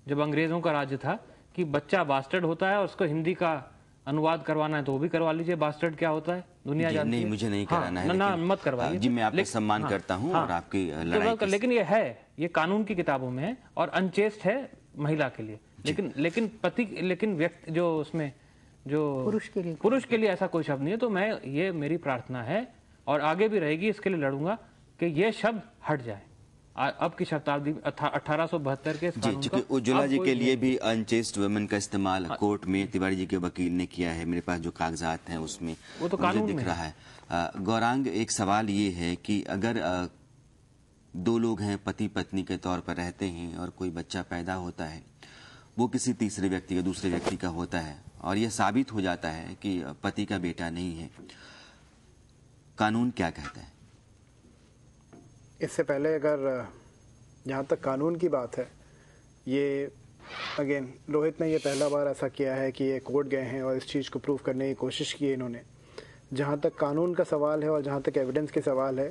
जब अंग्रेजों का राज्य था कि बच्चा बास्टर्ड होता है और उसको हिंदी का अनुवाद करवाना है तो वो भी करवा लीजिए, बास्टर्ड क्या होता है दुनिया जानती नहीं, है। मुझे नहीं हाँ, कराना है, ना मत करवाइए जी मैं आपका सम्मान करता हूँ और आपकी लड़ाई तो, लेकिन ये है, ये कानून की किताबों में है और अनचेस्ट है महिला के लिए, लेकिन पति, लेकिन व्यक्ति जो उसमें जो पुरुष के लिए ऐसा कोई शब्द नहीं है। तो मैं, ये मेरी प्रार्थना है और आगे भी रहेगी, इसके लिए लड़ूंगा कि ये शब्द हट जाए। अब की शताब्दी 1872 के जी, उज्ज्वला जी के लिए भी अनचेस्ट वुमेन का इस्तेमाल कोर्ट में तिवारी जी के वकील ने किया है। मेरे पास जो कागजात हैं उसमें वो तो मुझे दिख रहा है। गौरांग, एक सवाल ये है कि अगर दो लोग हैं, पति पत्नी के तौर पर रहते हैं और कोई बच्चा पैदा होता है, वो किसी तीसरे व्यक्ति का, दूसरे व्यक्ति का होता है और यह साबित हो जाता है कि पति का बेटा नहीं है, कानून क्या कहता है? इससे पहले अगर जहाँ तक कानून की बात है, ये अगेन रोहित ने ये पहला बार ऐसा किया है कि ये कोर्ट गए हैं और इस चीज़ को प्रूव करने की कोशिश की है इन्होंने। जहाँ तक कानून का सवाल है और जहाँ तक एविडेंस के सवाल है,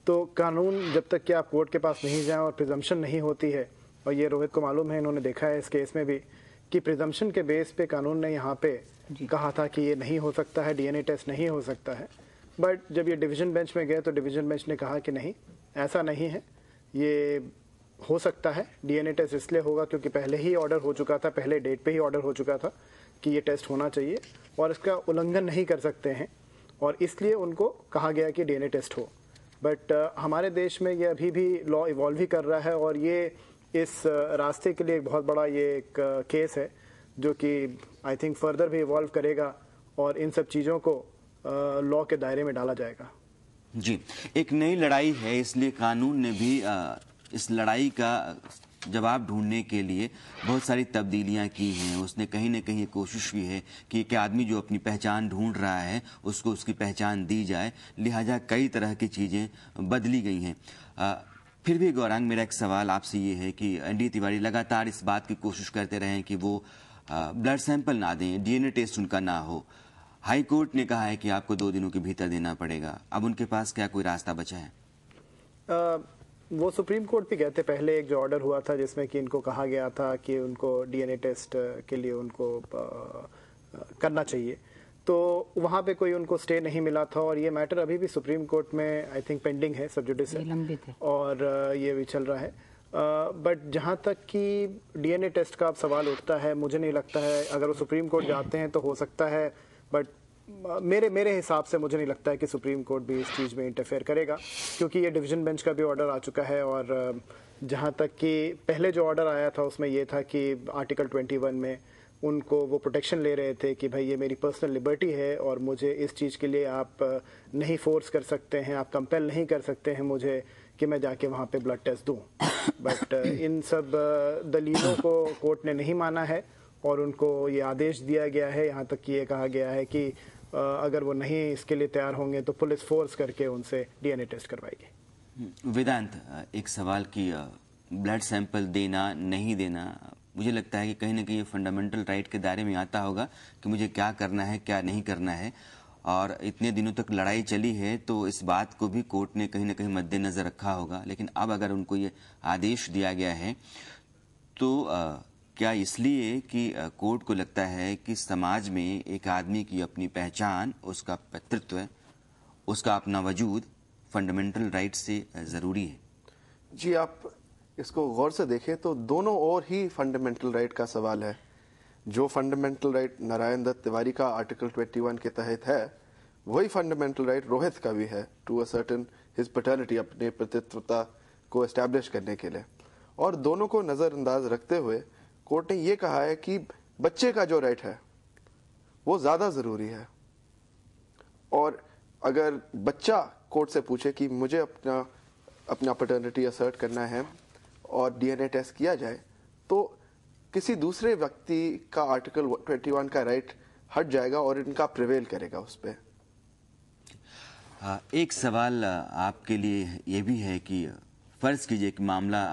तो कानून जब तक कि आप कोर्ट के पास नहीं जाएं और प्रिजम्पशन नहीं होती है, और ये रोहित को मालूम है, इन्होंने देखा है इस केस में भी कि प्रिजम्पशन के बेस पे कानून ने यहाँ पे कहा था कि ये नहीं हो सकता है, डीएनए टेस्ट नहीं हो सकता है। बट जब ये डिवीज़न बेंच में गए तो डिवीज़न बेंच ने कहा कि नहीं, ऐसा नहीं है, ये हो सकता है। डीएनए टेस्ट इसलिए होगा क्योंकि पहले ही ऑर्डर हो चुका था, पहले डेट पे ही ऑर्डर हो चुका था कि ये टेस्ट होना चाहिए और इसका उल्लंघन नहीं कर सकते हैं, और इसलिए उनको कहा गया कि डीएनए टेस्ट हो। बट हमारे देश में ये अभी भी लॉ इवॉल्व ही कर रहा है और ये इस रास्ते के लिए एक बहुत बड़ा ये एक केस है जो कि आई थिंक फर्दर भी इवॉल्व करेगा और इन सब चीज़ों को लॉ के दायरे में डाला जाएगा। जी, एक नई लड़ाई है, इसलिए कानून ने भी इस लड़ाई का जवाब ढूंढने के लिए बहुत सारी तब्दीलियां की हैं। उसने कहीं ना कहीं कोशिश की है कि एक आदमी जो अपनी पहचान ढूंढ रहा है उसको उसकी पहचान दी जाए, लिहाजा कई तरह की चीज़ें बदली गई हैं। फिर भी गौरांग, मेरा एक सवाल आपसे ये है कि एनडी तिवारी लगातार इस बात की कोशिश करते रहे कि वो ब्लड सैंपल ना दें, डीएनए टेस्ट उनका ना हो। हाई कोर्ट ने कहा है कि आपको 2 दिनों के भीतर देना पड़ेगा। अब उनके पास क्या कोई रास्ता बचा है? वो सुप्रीम कोर्ट भी गए थे पहले, एक जो ऑर्डर हुआ था जिसमें कि इनको कहा गया था कि उनको डीएनए टेस्ट के लिए उनको करना चाहिए, तो वहाँ पे कोई उनको स्टे नहीं मिला था और ये मैटर अभी भी सुप्रीम कोर्ट में आई थिंक पेंडिंग है, सब जुडिस है और ये भी चल रहा है। बट जहाँ तक कि डीएनए टेस्ट का अब सवाल उठता है, मुझे नहीं लगता है, अगर वो सुप्रीम कोर्ट जाते हैं तो हो सकता है, बट मेरे हिसाब से मुझे नहीं लगता है कि सुप्रीम कोर्ट भी इस चीज़ में इंटरफेयर करेगा, क्योंकि ये डिवीज़न बेंच का भी ऑर्डर आ चुका है। और जहाँ तक कि पहले जो ऑर्डर आया था उसमें ये था कि आर्टिकल 21 में उनको वो प्रोटेक्शन ले रहे थे कि भाई ये मेरी पर्सनल लिबर्टी है और मुझे इस चीज़ के लिए आप नहीं फोर्स कर सकते हैं, आप कंपेल नहीं कर सकते हैं मुझे कि मैं जाके वहाँ पे ब्लड टेस्ट दूँ। बट इन सब दलीलों को कोर्ट ने नहीं माना है और उनको ये आदेश दिया गया है, यहाँ तक कि ये कहा गया है कि अगर वो नहीं इसके लिए तैयार होंगे तो पुलिस फोर्स करके उनसे डीएनए टेस्ट करवाएगी। वेदांत, एक सवाल कि ब्लड सैंपल देना नहीं देना, मुझे लगता है कि कहीं ना कहीं फंडामेंटल राइट के दायरे में आता होगा कि मुझे क्या करना है क्या नहीं करना है, और इतने दिनों तक लड़ाई चली है तो इस बात को भी कोर्ट ने कहीं ना कहीं मद्देनजर रखा होगा। लेकिन अब अगर उनको ये आदेश दिया गया है तो क्या इसलिए कि कोर्ट को लगता है कि समाज में एक आदमी की अपनी पहचान, उसका पितृत्व, उसका अपना वजूद फंडामेंटल राइट से ज़रूरी है? जी, आप इसको गौर से देखें तो दोनों ओर ही फंडामेंटल राइट का सवाल है। जो फंडामेंटल राइट नारायण दत्त तिवारी का आर्टिकल 21 के तहत है, वही फंडामेंटल राइट रोहित का भी है to ascertain his paternity, अपने पितृत्वता को एस्टैब्लिश करने के लिए। और दोनों को नज़रअंदाज रखते हुए कोर्ट ने ये कहा है कि बच्चे का जो राइट है वो ज़्यादा ज़रूरी है। और अगर बच्चा कोर्ट से पूछे कि मुझे अपना पैटर्निटी असर्ट करना है और डीएनए टेस्ट किया जाए, तो किसी दूसरे व्यक्ति का आर्टिकल 21 का राइट हट जाएगा और इनका प्रिवेल करेगा उस पर। एक सवाल आपके लिए ये भी है कि फर्ज कीजिए कि मामला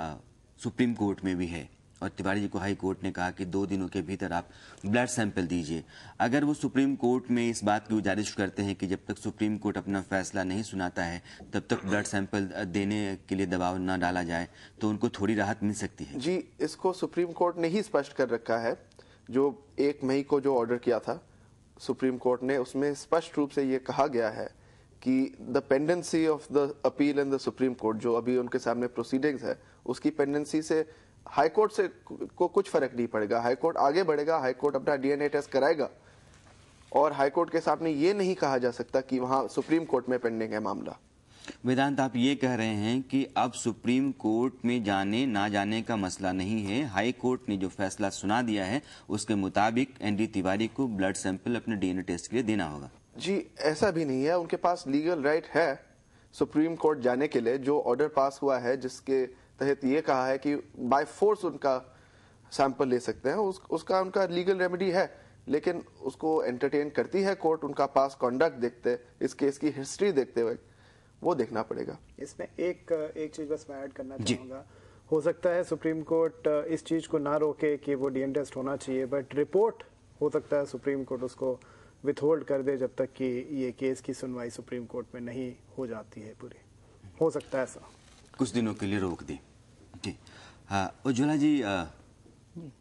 सुप्रीम कोर्ट में भी है और तिवारी जी को हाई कोर्ट ने कहा कि 2 दिनों के भीतर आप ब्लड सैंपल दीजिए। अगर वो सुप्रीम कोर्ट में इस बात की गुजारिश करते हैं कि जब तक सुप्रीम कोर्ट अपना फैसला नहीं सुनाता है तब तक ब्लड सैंपल देने के लिए दबाव न डाला जाए, तो उनको थोड़ी राहत मिल सकती है? जी, इसको सुप्रीम कोर्ट ने ही स्पष्ट कर रखा है। जो 1 मई को जो ऑर्डर किया था सुप्रीम कोर्ट ने, उसमें स्पष्ट रूप से ये कहा गया है कि the pendency of the appeal in the supreme court, जो अभी उनके सामने प्रोसीडिंग्स है, उसकी पेंडेंसी से हाई कोर्ट से को कुछ फर्क नहीं पड़ेगा। हाई कोर्ट आगे बढ़ेगा, हाई कोर्ट अपना डीएनए टेस्ट कराएगा और हाई कोर्ट के सामने ये नहीं कहा जा सकता कि वहां सुप्रीम कोर्ट में पेंडिंग है मामला। वेदांत, आप ये कह रहे हैं कि अब सुप्रीम कोर्ट में जाने ना जाने का मसला नहीं है, हाई कोर्ट ने जो फैसला सुना दिया है उसके मुताबिक एनडी तिवारी को ब्लड सैंपल अपने डीएनए टेस्ट के लिए देना होगा? जी, ऐसा भी नहीं है। उनके पास लीगल राइट है सुप्रीम कोर्ट जाने के लिए। जो ऑर्डर पास हुआ है जिसके तहत ये कहा है कि बाय फोर्स उनका सैंपल ले सकते हैं, उसका उनका लीगल रेमेडी है, लेकिन उसको एंटरटेन करती है कोर्ट उनका पास कॉन्डक्ट देखते, इस केस की हिस्ट्री देखते हुए, वो देखना पड़ेगा। इसमें एक चीज बस मैं ऐड करना चाहूंगा। हो सकता है सुप्रीम कोर्ट इस चीज को ना रोके कि वो डीएनए टेस्ट होना चाहिए, बट रिपोर्ट हो सकता है सुप्रीम कोर्ट उसको विथहोल्ड कर दे जब तक कि ये केस की सुनवाई सुप्रीम कोर्ट में नहीं हो जाती है पूरी। हो सकता है ऐसा, कुछ दिनों के लिए रोक दें। जी उज्ज्वला जी,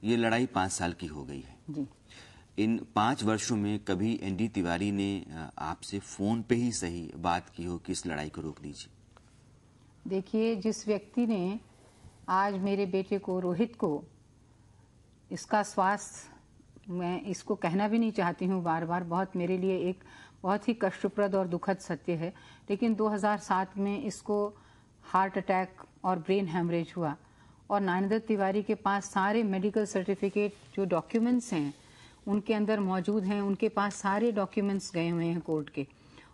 ये लड़ाई 5 साल की हो गई है जी। इन 5 वर्षों में कभी एनडी तिवारी ने आपसे फोन पे ही सही बात की हो कि इस लड़ाई को रोक दीजिए? देखिए, जिस व्यक्ति ने आज मेरे बेटे को, रोहित को, इसका स्वास्थ्य, मैं इसको कहना भी नहीं चाहती हूँ बार बार, बहुत मेरे लिए एक बहुत ही कष्टप्रद और दुखद सत्य है, लेकिन 2007 में इसको हार्ट अटैक और ब्रेन हैमरेज हुआ और नयनदत्त तिवारी के पास सारे मेडिकल सर्टिफिकेट जो डॉक्यूमेंट्स हैं उनके अंदर मौजूद हैं। उनके पास सारे डॉक्यूमेंट्स गए हुए हैं कोर्ट के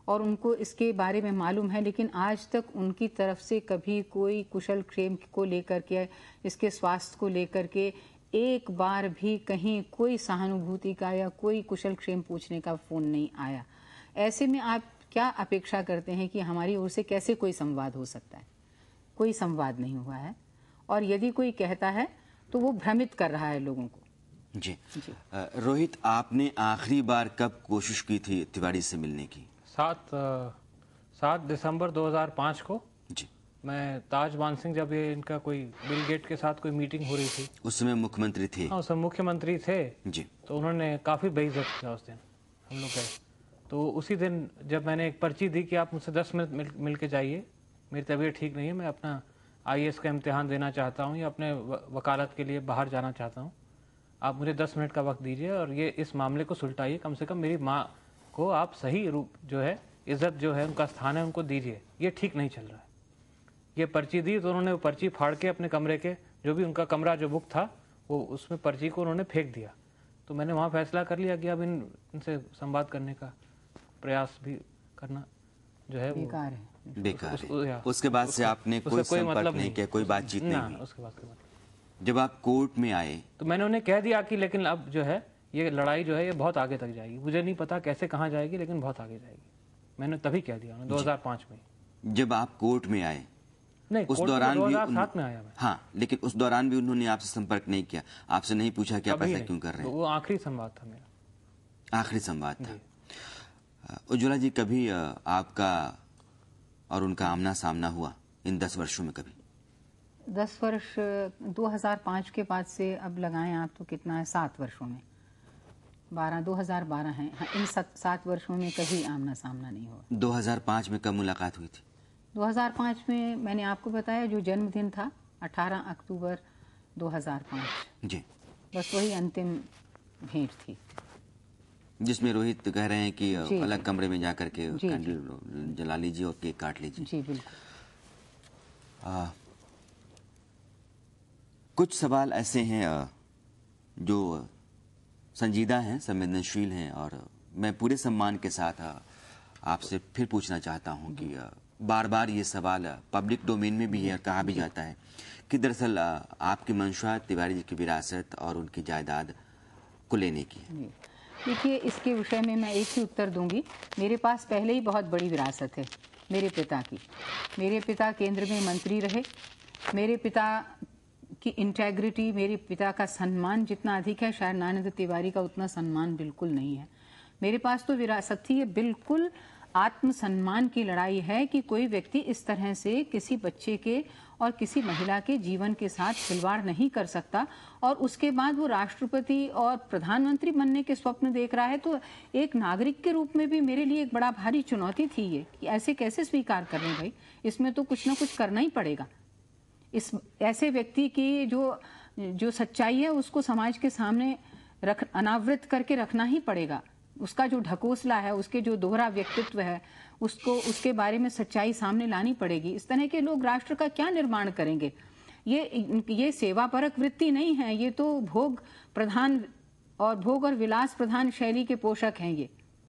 और उनको इसके बारे में मालूम है, लेकिन आज तक उनकी तरफ से कभी कोई कुशल क्षेम को लेकर के, इसके स्वास्थ्य को लेकर के एक बार भी कहीं कोई सहानुभूति का या कोई कुशल क्षेम पूछने का फोन नहीं आया। ऐसे में आप क्या अपेक्षा करते हैं कि हमारी ओर से कैसे कोई संवाद हो सकता है? कोई संवाद नहीं हुआ है और यदि कोई कहता है तो वो भ्रमित कर रहा है लोगों को। जी, रोहित, आपने आखिरी बार कब कोशिश की थी तिवारी से मिलने की? 7 दिसंबर 2005 को। जी, मैं ताज मानसिंह, जब ये इनका कोई बिल गेट के साथ कोई मीटिंग हो रही थी, उस समय मुख्यमंत्री थे। हाँ, सब मुख्यमंत्री थे जी। तो उन्होंने काफी बेइज्जत किया उस दिन। हम लोग गए तो उसी दिन जब मैंने एक पर्ची दी कि आप मुझसे 10 मिनट मिल के जाइए, मेरी तबीयत ठीक नहीं है, मैं अपना IAS का इम्तिहान देना चाहता हूँ या अपने वकालत के लिए बाहर जाना चाहता हूँ, आप मुझे 10 मिनट का वक्त दीजिए और ये इस मामले को सुलटाइए, कम से कम मेरी माँ को आप सही रूप जो है, इज्जत जो है, उनका स्थान है, उनको दीजिए, ये ठीक नहीं चल रहा है। ये पर्ची दी तो उन्होंने वो पर्ची फाड़ के अपने कमरे के, जो भी उनका कमरा जो बुक था, वो उसमें पर्ची को उन्होंने फेंक दिया। तो मैंने वहाँ फैसला कर लिया कि अब इनसे संवाद करने का प्रयास भी करना जो है बेकार है। बेकार है। उसके बाद से आपने कोई संपर्क मतलब नहीं किया, कोई बातचीत नहीं हुई? उसके बाद जब आप कोर्ट में आए तो मैंने उन्हें कह दिया कि लेकिन अब जो है ये लड़ाई जो है ये बहुत आगे तक जाएगी, मुझे नहीं पता कैसे कहाँ जाएगी, लेकिन बहुत आगे जाएगी। मैंने तभी कह दिया 2005 में। जब आप कोर्ट में आए, नहीं, उस दौरान भी 2007 में आया मैं। हाँ, लेकिन उस दौरान भी उन्होंने आपसे संपर्क नहीं किया, आपसे नहीं पूछा कि आप ऐसा क्यों कर रहे हैं? वो आखिरी संवाद था मेरा। आखिरी संवाद था। उज्ज्वला जी, कभी आपका और उनका आमना सामना हुआ इन 10 वर्षों में? कभी 10 वर्ष 2005 के बाद से अब लगाएं आप तो कितना है, 7 वर्षों में 2012 है। हाँ, इन 7 वर्षों में कभी आमना सामना नहीं हुआ। 2005 में कब मुलाकात हुई थी? 2005 में मैंने आपको बताया जो जन्मदिन था 18 अक्टूबर 2005। जी, बस वही अंतिम भेंट थी, जिसमें रोहित कह रहे हैं कि अलग कमरे में जाकर के जी, कैंडल जला लीजिए और केक काट लीजिए। जी बिल्कुल। कुछ सवाल ऐसे हैं जो संजीदा हैं, संवेदनशील हैं, और मैं पूरे सम्मान के साथ आपसे फिर पूछना चाहता हूं कि बार बार ये सवाल पब्लिक डोमेन में भी है, कहा भी जाता है कि दरअसल आपकी मंशा तिवारी जी की विरासत और उनकी जायदाद को लेने की है। देखिए, इसके विषय में मैं एक ही उत्तर दूंगी। मेरे पास पहले ही बहुत बड़ी विरासत है मेरे पिता की। मेरे पिता केंद्र में मंत्री रहे। मेरे पिता की इंटेग्रिटी, मेरे पिता का सम्मान जितना अधिक है, शायद नारायण तिवारी का उतना सम्मान बिल्कुल नहीं है। मेरे पास तो विरासत थी, ये बिल्कुल आत्मसम्मान की लड़ाई है कि कोई व्यक्ति इस तरह से किसी बच्चे के और किसी महिला के जीवन के साथ खिलवाड़ नहीं कर सकता, और उसके बाद वो राष्ट्रपति और प्रधानमंत्री बनने के स्वप्न देख रहा है। तो एक नागरिक के रूप में भी मेरे लिए एक बड़ा भारी चुनौती थी ये, कि ऐसे कैसे स्वीकार कर रहे भाई, इसमें तो कुछ ना कुछ करना ही पड़ेगा। इस ऐसे व्यक्ति की जो सच्चाई है उसको समाज के सामने अनावृत करके रखना ही पड़ेगा। उसका जो ढकोसला है, उसके जो दोहरा व्यक्तित्व है, उसके बारे में सच्चाई सामने लानी पड़ेगी। इस तरह के लोग राष्ट्र का क्या निर्माण करेंगे? ये सेवापरक वृत्ति नहीं है, ये तो भोग और विलास प्रधान शैली के पोषक हैं ये।